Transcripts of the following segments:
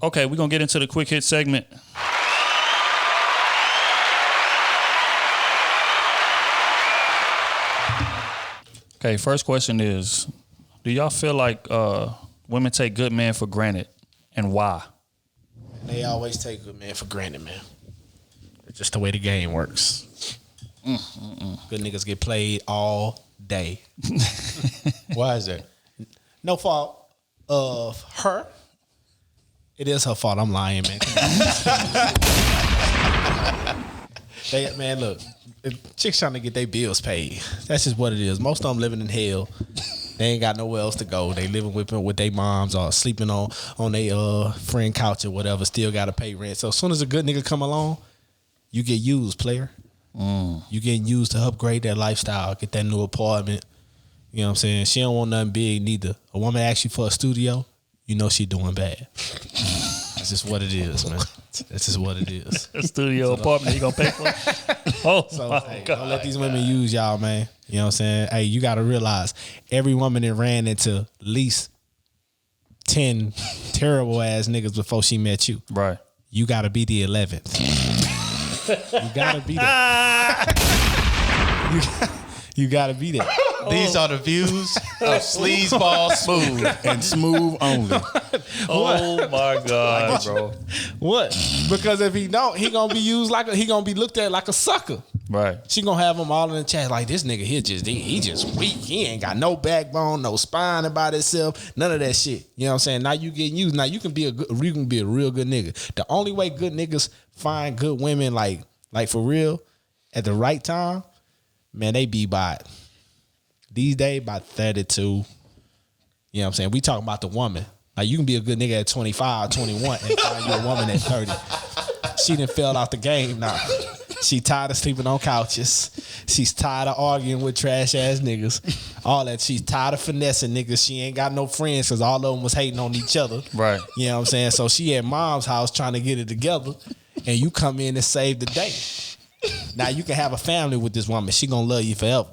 Okay, we're going to get into the quick hit segment. Okay, first question is, do y'all feel like women take good men for granted, and why? They always take good men for granted, man. It's just the way the game works. Good niggas get played all day. Why is that? No fault of her. It is her fault. I'm lying, man. Man, look. Chicks trying to get their bills paid. That's just what it is. Most of them living in hell. They ain't got nowhere else to go. They living with their moms or sleeping on their friend couch or whatever. Still got to pay rent. So as soon as a good nigga come along, you get used, player. You getting used to upgrade that lifestyle, get that new apartment. You know what I'm saying? She don't want nothing big neither. A woman asks you for a studio, you know she doing bad. That's just what it is, man. That's just what it is. A studio apartment you gonna pay for? Oh, so God. Don't let these women use y'all, man. You know what I'm saying? Hey, you got to realize every woman that ran into at least 10 terrible ass niggas before she met you. Right. You got to be the 11th. You got to be that. You got to be that. These are the views of Sleazeball Smooth and Smooth only. Oh my God, bro. What? Because if he don't, he gonna be used he gonna be looked at like a sucker. Right. She gonna have him all in the chat like, this nigga here he just weak. He ain't got no backbone, no spine about himself, none of that shit. You know what I'm saying? Now you getting used. Now you can be a real good nigga. The only way good niggas find good women like for real at the right time, man, they be by these days by 32. You know what I'm saying? We talking about the woman. Like, you can be a good nigga at 25, 21 and find you a woman at 30. She done fell out the game now. She tired of sleeping on couches. She's tired of arguing with trash ass niggas. All that. She's tired of finessing niggas. She ain't got no friends because all of them was hating on each other. Right. You know what I'm saying? So she at mom's house trying to get it together, and you come in and save the day. Now you can have a family with this woman. She gonna love you forever.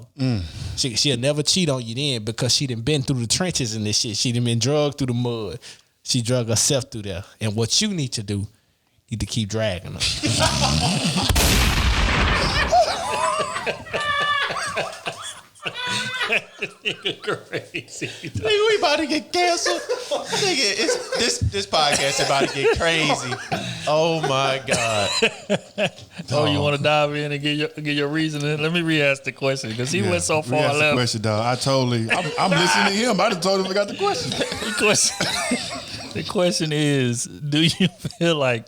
She'll never cheat on you then because she done been through the trenches and this shit. She done been drugged through the mud. She drug herself through there. And what you need to do, you need to keep dragging her. Crazy. Nigga, we about to get canceled. Nigga, this podcast about to get crazy. Oh my God. Oh, you want to dive in and get your reasoning? Let me re-ask the question because he went so far left. The question, dog. I'm listening to him. I just told him I got the question. The question is, do you feel like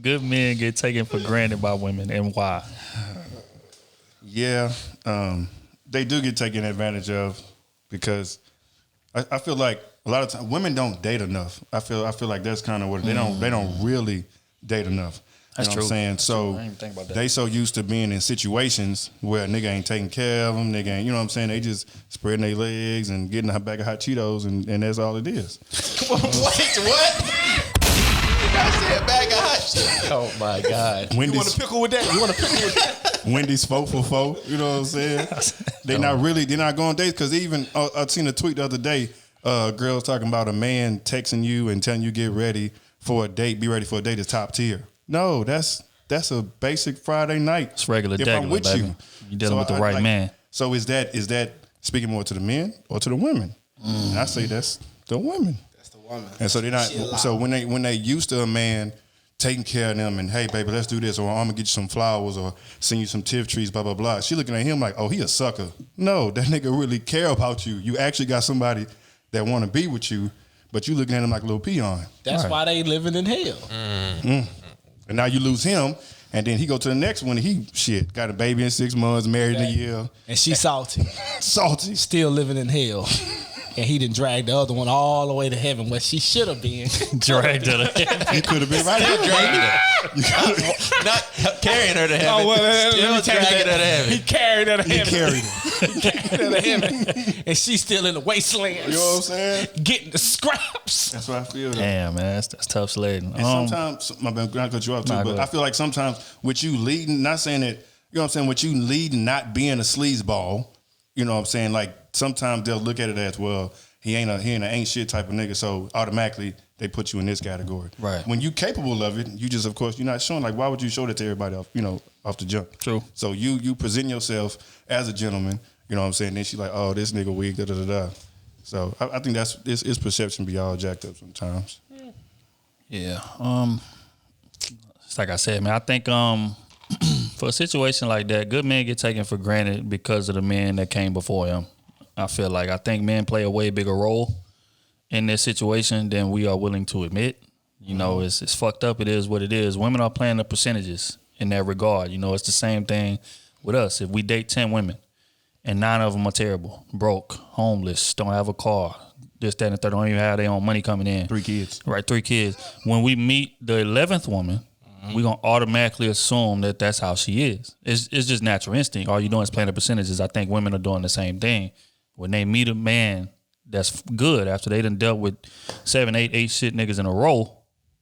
good men get taken for granted by women, and why? Yeah, they do get taken advantage of because I feel like a lot of times women don't date enough. I feel like that's kind of what they don't really date enough. That's you know true. what I'm saying? That's so true. I didn't think about that. They so used to being in situations where a nigga ain't taking care of them. Nigga ain't, you know what I'm saying? They just spreading their legs and getting a bag of hot Cheetos and that's all it is. Wait, what? You guys said a bag of hot Cheetos. Oh my God. Wendy's, You want to pickle with that? Wendy's 4 for 4. You know what I'm saying? They're not going dates because even I seen a tweet the other day. Girls talking about a man texting you and telling you get ready for a date, be ready for a date is top tier. No, that's a basic Friday night. It's regular if degular, I'm with baby. you. You're dealing with the right man. So is that speaking more to the men or to the women? And I say that's the women. That's the woman. And so they're not. So when they used to a man taking care of them and hey baby let's do this or I'm gonna get you some flowers or send you some tiff trees blah blah blah. She looking at him like, oh, he a sucker. No, that nigga really care about you. You actually got somebody that want to be with you, but you looking at him like a little peon. That's why they living in hell. And now you lose him, and then he go to the next one. And he got a baby in 6 months, married in a year, And she salty. salty. Still living in hell. And he done dragged the other one all the way to heaven where she should have been. Dragged her to heaven. You could have been right there dragging her. Not carrying her to heaven. Still dragging her to heaven. He carried her to He heaven. carried her. He carried her to heaven. And she's still in the wasteland. You know what I'm saying? Getting the scraps. That's what I feel. Though. Damn, man, that's tough sledding. And sometimes, my bad, not cut you off too, Nah, but I feel like sometimes with you leading, not saying that, you know what I'm saying, with you leading, not being a sleazeball, you know what I'm saying, like sometimes they'll look at it as, well, he ain't an ain't shit type of nigga. So automatically they put you in this category. Right. When you capable of it, you just of course you're not showing. Like why would you show that to everybody off the jump? True. So you present yourself as a gentleman. You know what I'm saying? Then she's like, oh, this nigga weak. Da da da da. So I think it's perception be all jacked up sometimes. Yeah. It's like I said, man. I think for a situation like that, good men get taken for granted because of the men that came before him. I think men play a way bigger role in this situation than we are willing to admit. You know, it's fucked up. It is what it is. Women are playing the percentages in that regard. You know, it's the same thing with us. If we date 10 women and 9 of them are terrible, broke, homeless, don't have a car, this, that, and the third, don't even have their own money coming in. 3 kids. Right, 3 kids. When we meet the 11th woman, we're going to automatically assume that that's how she is. It's just natural instinct. All you're doing is playing the percentages. I think women are doing the same thing. When they meet a man that's good after they done dealt with 7, 8 shit niggas in a row,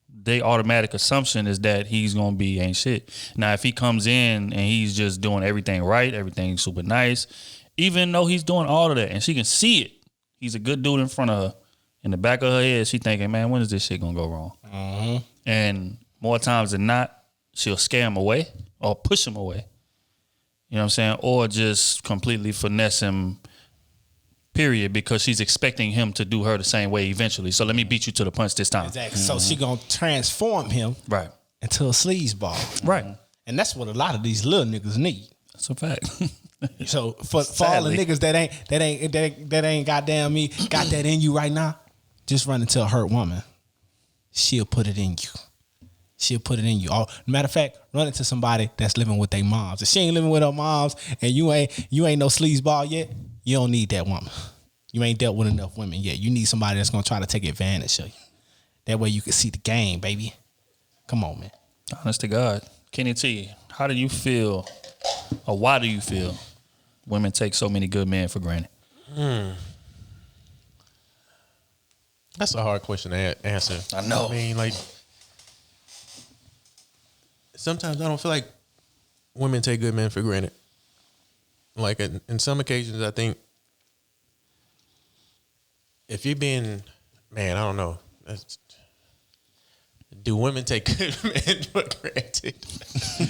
their automatic assumption is that he's going to be ain't shit. Now, if he comes in and he's just doing everything right, everything super nice, even though he's doing all of that and she can see it, he's a good dude in front of her. In the back of her head, she thinking, man, when is this shit going to go wrong? And more times than not, she'll scare him away or push him away. You know what I'm saying? Or just completely finesse him, period, because she's expecting him to do her the same way eventually. So let me beat you to the punch this time. Exactly. So she gonna transform him Right. into a sleazeball. Right. And that's what a lot of these little niggas need. That's a fact. So for all the niggas that ain't goddamn me, got that in you right now, just run into a hurt woman. She'll put it in you. She'll put it in you. Matter of fact, run into somebody that's living with their moms. If she ain't living with her moms and you ain't no sleazeball yet, you don't need that woman. You ain't dealt with enough women yet. You need somebody that's gonna try to take advantage of you. That way you can see the game, baby. Come on, man. Honest to God. Kenny T, how do you feel, or why do you feel women take so many good men for granted? That's a hard question to answer. I know. I mean, like, sometimes I don't feel like women take good men for granted. Like, in some occasions, I think if you're being, man, I don't know. Do women take good men for granted?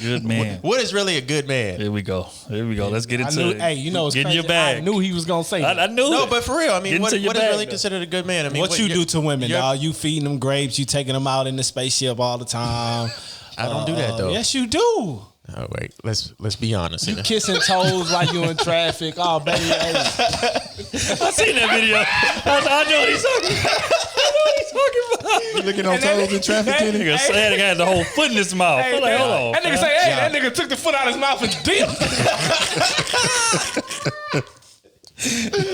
Good man. What is really a good man? Here we go. Let's get into it. Hey, you know, it's get in crazy. your bag. I knew he was gonna say that. I knew No, it. but for real, I mean, Get what into is your bag, really though. considered a good man? I mean, What you do to women, dog? You feeding them grapes, you taking them out in the spaceship all the time. I don't do that though. Yes, you do. Oh wait, let's be honest. You kissing toes while you in traffic. Oh, baby. Hey. I seen that video. I know what he's talking about. You looking on toes in traffic, Kenny? Nigga said he had the whole foot in his mouth. I'm like, hold on. That nigga say, hey, that nigga took the foot out of his mouth and dip.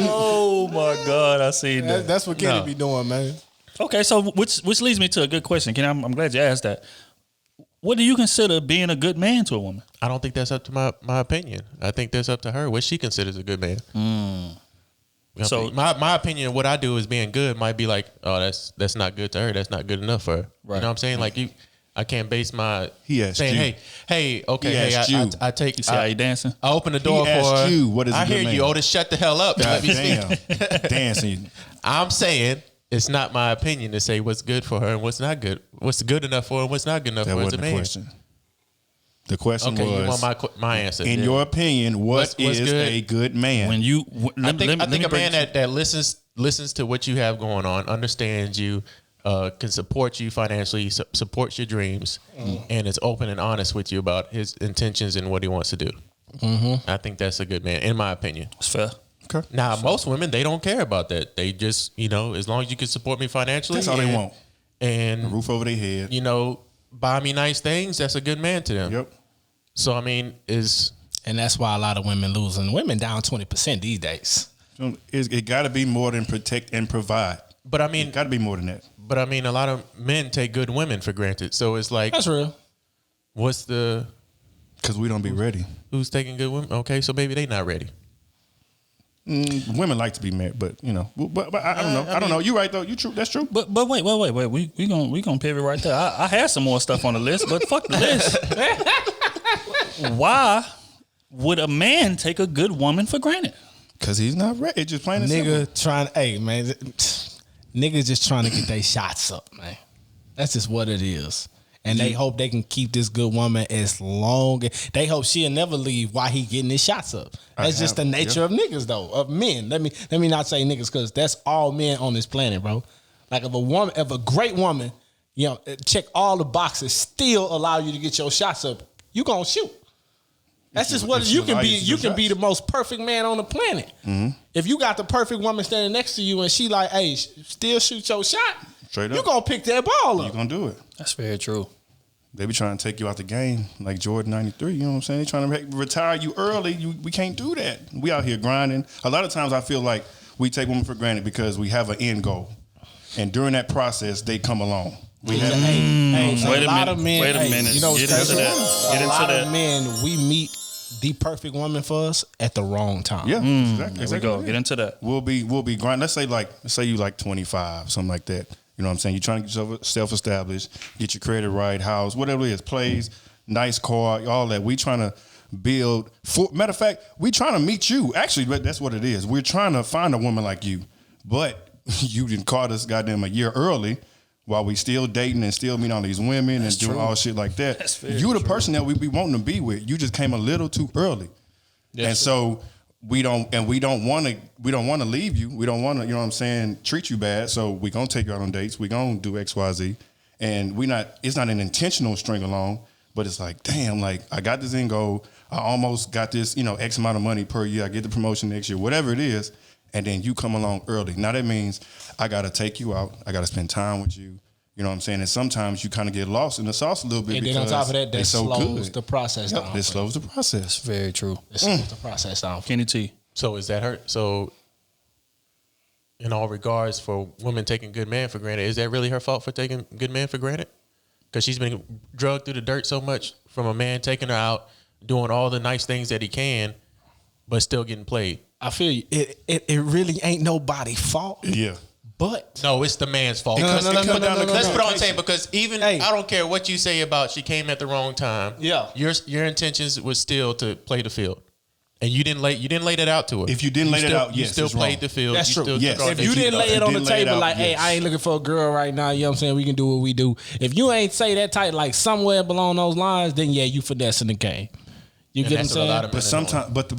Oh my God, I seen that. That's what Kenny be doing, man. Okay, so which leads me to a good question. Kenny, I'm glad you asked that. What do you consider being a good man to a woman? I don't think that's up to my opinion. I think that's up to her what she considers a good man. So my opinion of what I do as being good might be like, oh, that's not good to her. That's not good enough for her. Right. You know what I'm saying? Like I can't base my He asked saying, you. hey, okay, He asked you. I take. You see how you dancing? I open the door He for asked her. you, what is a I good hear man? you, Otis. Shut the hell up and let me speak. Damn. Dancing. I'm saying it's not my opinion to say what's good for her and what's not good. What's good enough for her and what's not good enough That for her as a wasn't the man. question. The question Okay, you was, want my answer. in Yeah. your opinion, What's what is good? a good man? When you, I think a man that listens to what you have going on, understands you, can support you financially, supports your dreams, and is open and honest with you about his intentions and what he wants to do. I think that's a good man, in my opinion. It's fair. Okay. Now, most women, they don't care about that. They just, as long as you can support me financially, That's all they want. and A roof over their head. buy me nice things. That's a good man to them. Yep. So I mean, And that's why a lot of women losing. Women down 20% these days. It got to be more than protect and provide. but I mean, It got to be more than that. but I mean, a lot of men take good women for granted. So it's like, That's real. what's the Because we don't be ready. who's taking good women? Okay, so maybe they not ready. Women like to be married, but but I don't know. I don't know. You right though. You true. That's true. But wait. We gonna pivot right there. I had some more stuff on the list, but fuck the list. Why would a man take a good woman for granted? Because he's not ready. It's just plain and simple. Nigga trying, hey man, niggas just trying to get their shots up, man. That's just what it is. And they hope they can keep this good woman as long. They hope she'll never leave while he getting his shots up. That's just the nature of niggas, though, of men. Let me not say niggas, because that's all men on this planet, bro. Like if a great woman, you know, check all the boxes, still allow you to get your shots up, you gonna shoot. That's just what you can be. You can be the most perfect man on the planet. Mm-hmm. If you got the perfect woman standing next to you and she like, hey, still shoot your shot, straight up, you gonna pick that ball up. You gonna do it. That's very true. They be trying to take you out the game like Jordan 93. You know what I'm saying? They trying to retire you early. We can't do that. We out here grinding. A lot of times I feel like we take women for granted because we have an end goal, and during that process they come along. Wait a minute. You know, Get into that. A lot of men, we meet the perfect woman for us at the wrong time. Yeah, exactly. There we go. Get into that. We'll be grinding. Let's say you like 25, something like that. You know what I'm saying? You're trying to get yourself self-established, get your credit right, house, whatever it is, plays, nice car, all that. We trying to build. Matter of fact, we trying to meet you. Actually, that's what it is. We're trying to find a woman like you, but you didn't caught us goddamn a year early while we still dating and still meeting all these women and doing all shit like that. You the person that we be wanting to be with. You just came a little too early, so. We don't want to leave you. We don't want to, you know what I'm saying, treat you bad. So we gonna take you out on dates. We gonna do X, Y, Z, and it's not an intentional string along, but it's like, damn, like I got this end goal. I almost got this, you know, X amount of money per year. I get the promotion next year, whatever it is, and then you come along early. Now that means I gotta take you out. I gotta spend time with you. You know what I'm saying? And sometimes you kind of get lost in the sauce a little bit. And because then on top of that, that slows good. the process down. It slows the process. That's very true. It slows the process down. Kenny T. So is that her? So in all regards for women taking good man for granted, is that really her fault for taking good man for granted? Because she's been drugged through the dirt so much from a man taking her out, doing all the nice things that he can, but still getting played. I feel you. It really ain't nobody's fault. Yeah. But no, it's the man's fault. No. Let's put it on tape, because even I don't care what you say about she came at the wrong time. Yeah, your intentions was still to play the field, and you didn't lay that out to her. If you didn't lay it out, yes, you still played the field. That's true. Yes. If you didn't lay it on the table, like, hey, I ain't looking for a girl right now. You know what I'm saying? We can do what we do. If you ain't say that tight, like somewhere along those lines, then yeah, you finessing the game. You get what I'm saying? But sometimes, but the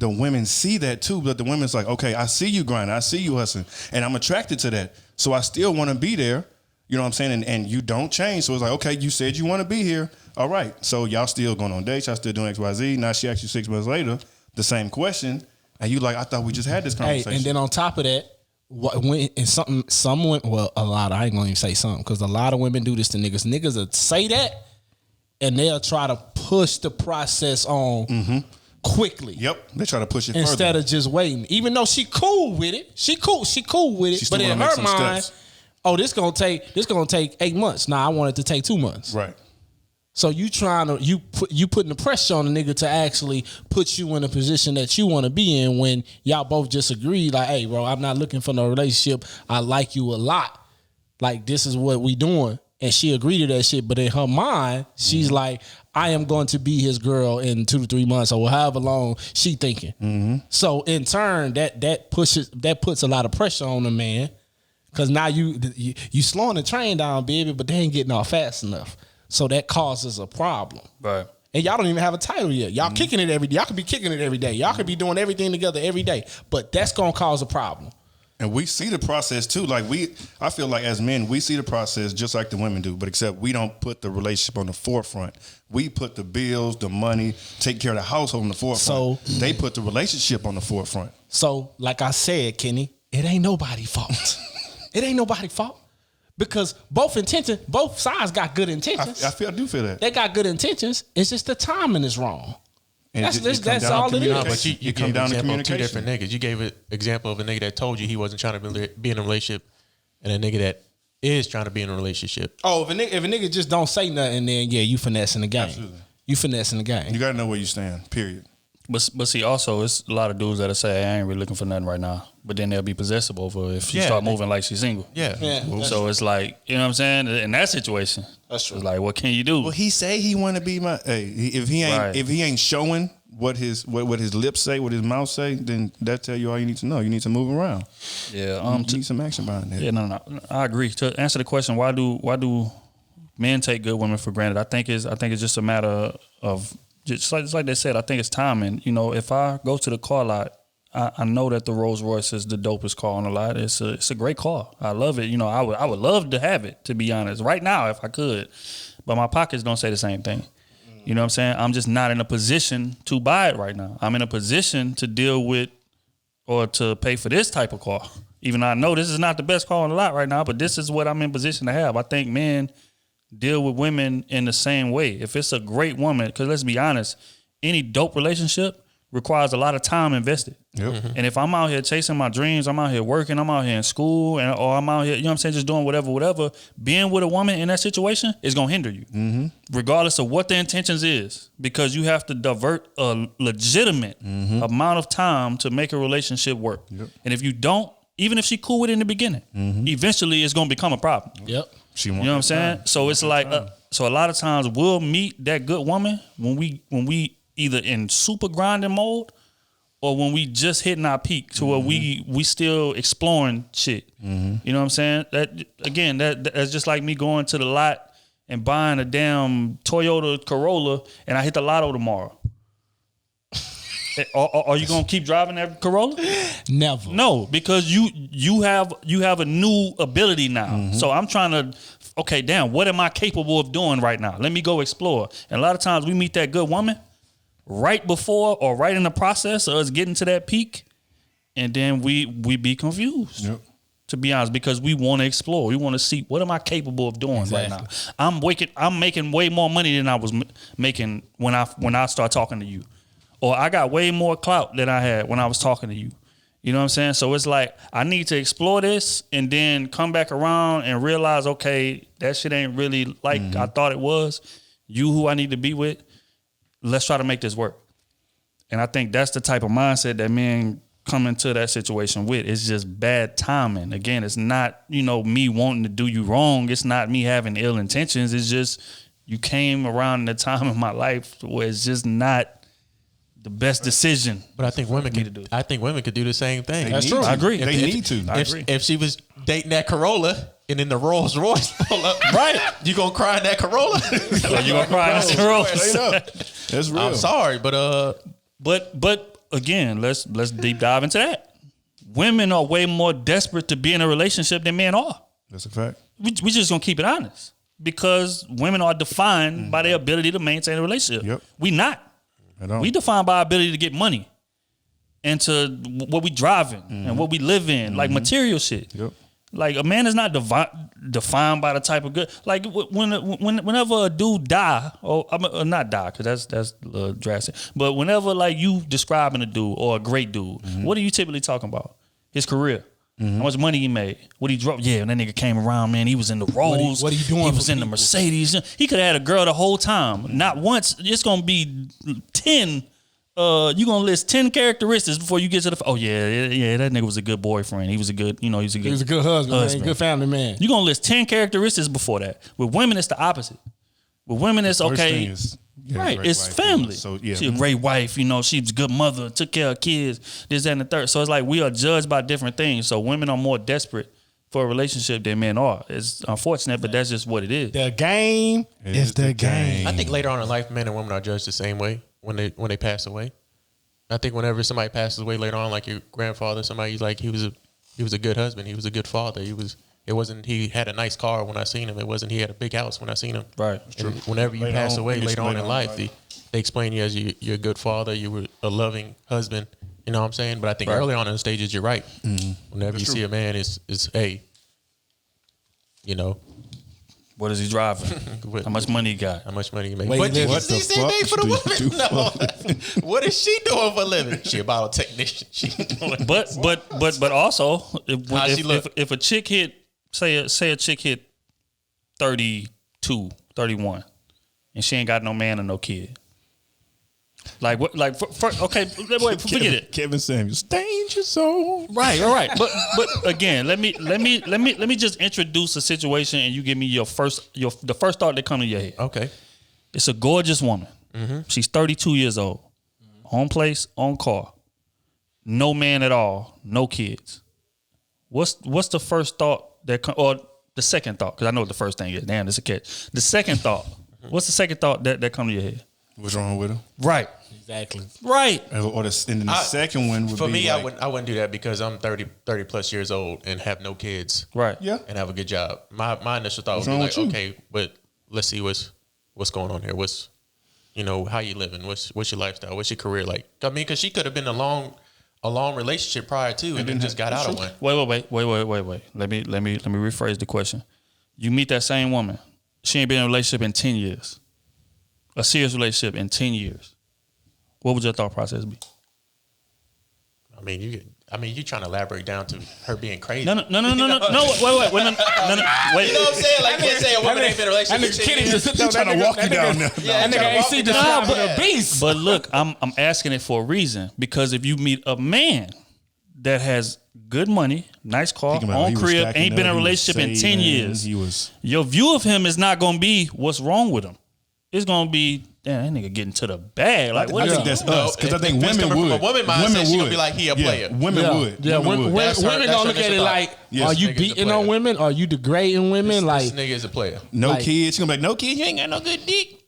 women see that too. But the women's like, okay, I see you grinding, I see you hustling, and I'm attracted to that. So I still want to be there. You know what I'm saying? And you don't change. So it's like, okay, you said you want to be here. All right. So y'all still going on dates. Y'all still doing X, Y, Z. Now she asks you 6 months later the same question, and you like, I thought we just had this conversation. Hey, and then on top of that, some women, well, a lot. I ain't gonna even say something, because a lot of women do this to niggas. Niggas will say that, and they'll try to push the process on quickly. Yep, they try to push it instead further. of just waiting. Even though she cool with it, she cool with it. But in her mind, this gonna take 8 months. Nah, I want it to take 2 months. Right. So you putting the pressure on the nigga to actually put you in a position that you want to be in, when y'all both just agree, like, hey, bro, I'm not looking for no relationship. I like you a lot. Like, this is what we doing. And she agreed to that shit, but in her mind, she's like, I am going to be his girl in 2 to 3 months, or however long she thinking. Mm-hmm. So in turn, that puts a lot of pressure on the man, because now you slowing the train down, baby, but they ain't getting off fast enough. So that causes a problem. Right. And y'all don't even have a title yet. Y'all kicking it every day. Y'all could be kicking it every day. Y'all could be doing everything together every day, but that's gonna cause a problem. And we see the process too. Like I feel like as men, we see the process just like the women do, but except we don't put the relationship on the forefront. We put the bills, the money, take care of the household on the forefront. So they put the relationship on the forefront. So, like I said, Kenny, it ain't nobody's fault. It ain't nobody's fault. Because both sides got good intentions. I do feel that. They got good intentions. It's just the timing is wrong. And that's all it is. No, but you gave an example of 2 different niggas. You gave an example of a nigga that told you he wasn't trying to be in a relationship, and a nigga that is trying to be in a relationship. Oh, if a nigga just don't say nothing, then yeah, you finessing the game. Absolutely. You finessing the game. You gotta know where you stand. Period. But see, also, it's a lot of dudes that'll say, I ain't really looking for nothing right now. But then they'll be possessive over if you start moving like she's single. Yeah. So it's like, you know what I'm saying? In that situation, that's true. It's like, what can you do? Well, he say he want to be my. Hey, if he ain't showing what his lips say, what his mouth say, then that tell you all you need to know. You need to move around. Yeah, You need some action behind that. Yeah, no, I agree. To answer the question, why do men take good women for granted? I think it's just a matter of just like they said. I think it's timing. You know, if I go to the car lot, I know that the Rolls Royce is the dopest car on the lot. It's a great car. I love it. You know, I would love to have it, to be honest, right now if I could, but my pockets don't say the same thing. You know what I'm saying? I'm just not in a position to buy it right now. I'm in a position to deal with or to pay for this type of car. Even though I know this is not the best car on the lot right now, but this is what I'm in position to have. I think men deal with women in the same way. If it's a great woman, because let's be honest, any dope relationship requires a lot of time invested. Yep. Mm-hmm. And if I'm out here chasing my dreams, I'm out here working, I'm out here in school, or I'm out here, you know what I'm saying, just doing whatever, being with a woman in that situation is going to hinder you, regardless of what the intentions is, because you have to divert a legitimate amount of time to make a relationship work. Yep. And if you don't, even if she cool with it in the beginning, eventually it's going to become a problem. Yep. You know what I'm saying? So it's like, so a lot of times we'll meet that good woman when we either in super grinding mode or when we just hitting our peak to where we still exploring shit. You know what I'm saying? That again, that's just like me going to the lot and buying a damn Toyota Corolla and I hit the lotto tomorrow. Are you gonna keep driving that Corolla? Never. No, because you have a new ability now. So I'm trying to, okay, damn, what am I capable of doing right now? Let me go explore. And a lot of times we meet that good woman right before or right in the process of us getting to that peak, and then we be confused. Yep. To be honest, because we want to explore. We want to see what am I capable of doing right now. I'm making way more money than I was making when I start talking to you. Or I got way more clout than I had when I was talking to you. You know what I'm saying? So it's like I need to explore this and then come back around and realize, okay, that shit ain't really like I thought it was. You who I need to be with, let's try to make this work. And I think that's the type of mindset that men come into that situation with. It's just bad timing. Again, it's not, me wanting to do you wrong. It's not me having ill intentions. It's just you came around in a time in my life where it's just not the best decision. But I think women could do the same thing. That's true. I agree. They need to. I agree. If she was dating that Corolla and then the Rolls Royce pull up, right? You gonna cry in that Corolla? You gonna cry in that Corolla? Straight up. That's real. I'm sorry, But again, let's deep dive into that. Women are way more desperate to be in a relationship than men are. That's a fact. We just gonna keep it honest, because women are defined by their ability to maintain a relationship. Yep. We not. We defined by our ability to get money and to what we driving and what we live in, like material shit. Yep. Like a man is not defined by the type of good. Like whenever a dude die, or not die, because that's drastic. But whenever like you describing a dude or a great dude, what are you typically talking about? His career. How much money he made? What he dropped? Yeah, when that nigga came around, man, he was in the Rolls. What he doing? He was in the Mercedes. He could have had a girl the whole time. Not once. It's gonna be 10. You gonna list 10 characteristics before you get to the. Oh yeah, that nigga was a good boyfriend. He was a good, he was a good husband. Man, good family man. You gonna list 10 characteristics before that. With women, it's the opposite. With women, it's okay. Right, it's family. So yeah, she's a great wife. She was a good mother, took care of kids, this, that, and the third. So it's like we are judged by different things. So women are more desperate for a relationship than men are. It's unfortunate, but that's just what it is. The game is the game. I think later on in life, men and women are judged the same way when they pass away. I think whenever somebody passes away later on, like your grandfather, somebody's like he was a good husband, he was a good father, It wasn't he had a nice car when I seen him. It wasn't he had a big house when I seen him. Right. And whenever you pass away later on in life, they explain you as you're a good father, you were a loving husband. You know what I'm saying? But I think early on in the stages, you're right. Whenever you see a man, is hey, what is he driving? How much money he got? How much money he make? Wait, But you what see the same thing for the woman. No. What is she doing for a living? She a bottle technician. She doing But also look? if a chick hit say a chick hit 32, 31, and she ain't got no man or no kid. Like what? Like okay, wait, forget it. Kevin Samuels, danger zone. Right. But again, let me just introduce a situation, and you give me the first thought that come to your head. Okay. It's a gorgeous woman. She's 32 years old, own place, own car, no man at all, no kids. What's the first thought or the second thought? Because I know what the first thing is. Damn, this a catch. The second thought. What's the second thought that come to your head? What's wrong with him? Right. Exactly. Right. Or the second one would for be me. like, I wouldn't do that because I'm 30 plus years old and have no kids. Right. Yeah. And have a good job. My initial thought What's would be wrong like, with you? okay, but let's see what's going on here. What's how you living? What's your lifestyle? What's your career like? I mean, because she could have been a long relationship prior to, and then just got out of one. Wait. Let me rephrase the question. You meet that same woman. She ain't been in a relationship in 10 years. A serious relationship in 10 years. What would your thought process be? I mean, you trying to elaborate down to her being crazy. No. Wait. You know what I'm saying? Like, you say a woman ain't been in a relationship. That nigga Kenny just he trying to walk you down there. That nigga AC describing a beast. But look, I'm asking it for a reason. Because if you meet a man that has good money, nice car, Think about it, own he was crib, stacking ain't been in up, a he was relationship in 10 saving, years, your view of him is not going to be what's wrong with him. It's going to be, damn, that nigga getting to the bag. Like, what I is think he that's doing? us because I think If it's women coming would. from a woman mindset, she gonna be like, he a player. Women would. Yeah, Women would. That's her- women that's gonna her look at it initial like, thought. Yes. are you This nigga's a beating player. on women? Are you degrading women? This Like, nigga is a player. No like- kids. She gonna be like, no kids. You ain't got no good dick.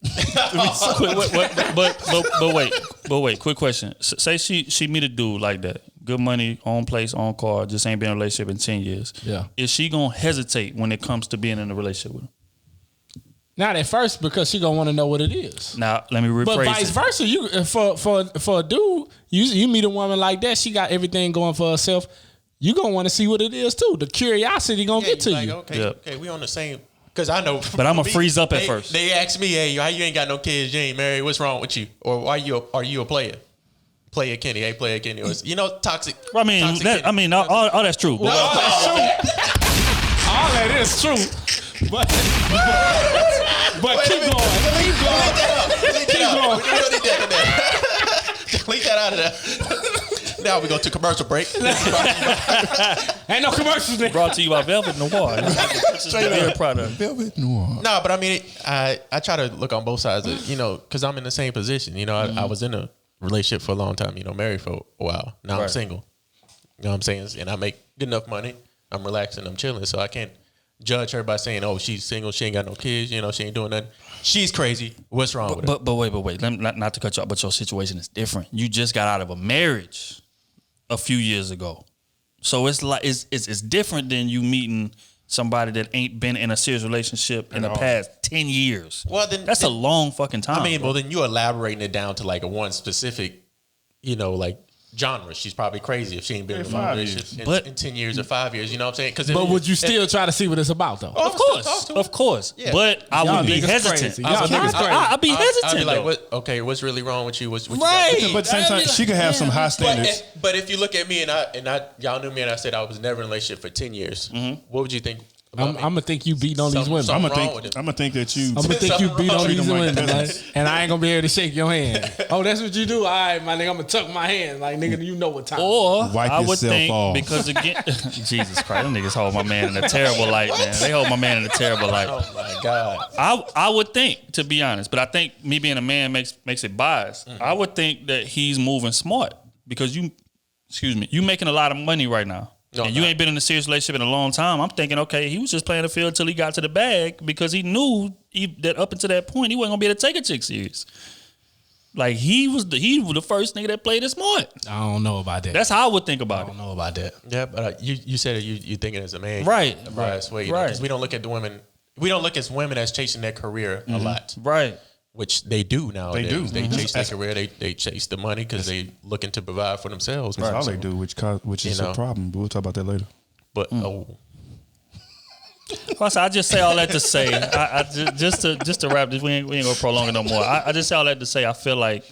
But wait, quick question. Say she meet a dude like that, good money, own place, own car, just ain't been in a relationship in 10 years. Yeah. Is she gonna hesitate when it comes to being in a relationship with him? not at first because she gonna want to know what it is. Now let me rephrase But vice it. versa, you for a dude, you meet a woman like that, she got everything going for herself. You gonna want to see what it is too. The curiosity gonna get to like, you. Okay, we on the same. Because I know, But I'ma for me, freeze up at they- first. They ask me, "Hey, how you ain't got no kids? You ain't married? What's wrong with you? Or are you a player? Player Kenny, hey, player Kenny, or, toxic. I mean, toxic Kenny. all that's true. But All that's true. All that is true. But keep going. Delete that out. We don't need that in there. Delete that out of there. Now we go to commercial break. Ain't no commercials there. brought to you by Velvet Noir. This is the beer product. Velvet Noir. No, but I mean, I try to look on both sides of, because I'm in the same position. I was in a relationship for a long time, married for a while. Now I'm Right. single. You know what I'm saying? And I make good enough money. I'm relaxing, I'm chilling. So I can't judge her by saying, oh, she's single, she ain't got no kids, she ain't doing nothing. She's crazy. What's wrong with her? But wait. Not to cut you off, but your situation is different. You just got out of a marriage a few years ago. So it's like it's different than you meeting somebody that ain't been in a serious relationship in the past 10 years. Well, then that's a long fucking time. I mean, bro. well, then you're elaborating it down to like a one specific, like genre. She's probably crazy if she ain't been in a 5 relationship years. in 10 years or 5 years. You know what I'm saying? But would you still try to see what it's about though? Oh, Of course. Yeah. But I Y'all would be niggas hesitant. crazy. Y'all niggas crazy. I'd be hesitant. I'd be though. like, what's really wrong with you? What you Right. got? But at the same time, she could have some high standards. But if you look at me and I y'all knew me and I said I was never in a relationship for 10 years, what would you think about I'm me? gonna think you beating on these women. Something I'm wrong with it. gonna think that you. I'm gonna think you beat on Treat these them like women, man. peasants. And I ain't gonna be able to shake your hand. Oh, that's what you do? All right, my nigga, I'm gonna tuck my hand. Like, nigga, you know what time. Or Wipe I would yourself think off. because again, Jesus Christ, them niggas hold my man in a terrible light, man. They hold my man in a terrible light. Oh my God. I would think, to be honest, but I think me being a man makes it biased. I would think that he's moving smart because you making a lot of money right now. No, and you ain't been in a serious relationship in a long time. I'm thinking, okay, he was just playing the field till he got to the bag because he knew that up until that point he wasn't gonna be able to take a chick serious. Like he was the first nigga that played it smart. I don't know about that. That's how I would think I about don't it. know about that. Yeah, but you said it, you thinking as a man, Right. A biased way, Right. Because we don't look at the women. We don't look at women as chasing their career a lot, Right. which they do nowadays. do. They Mhm. chase their career. They chase the money because they looking to provide for themselves. That's all they do, which is You a know. problem. But we'll talk about that later. But I just say all that to say, just to wrap this, we ain't gonna prolong it no more. I just say all that to say, I feel like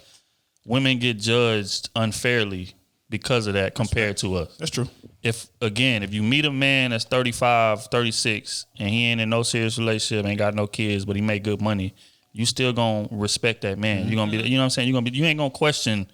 women get judged unfairly because of that compared to us. That's true. If you meet a man that's 35, 36, and he ain't in no serious relationship, ain't got no kids, but he make good money, you still gonna respect that man. You're gonna be, you know what I'm saying? You ain't gonna question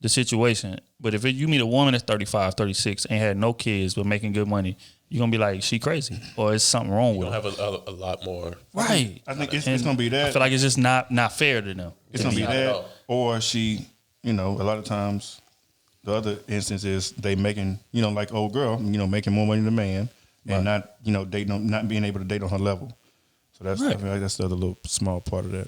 the situation. But if you meet a woman that's 35, 36, ain't had no kids, but making good money, you're gonna be like, she crazy, or is something wrong with you'll her. have a lot more. Right. I think it's And gonna be that. I feel like it's just not fair to them. It's gonna be Not at that, all. or she you know, a lot of times the other instance is they making, you know, like old girl, you know, making more money than the man and not, you know, not being able to date on her level. So that's I feel like that's the other little small part of that.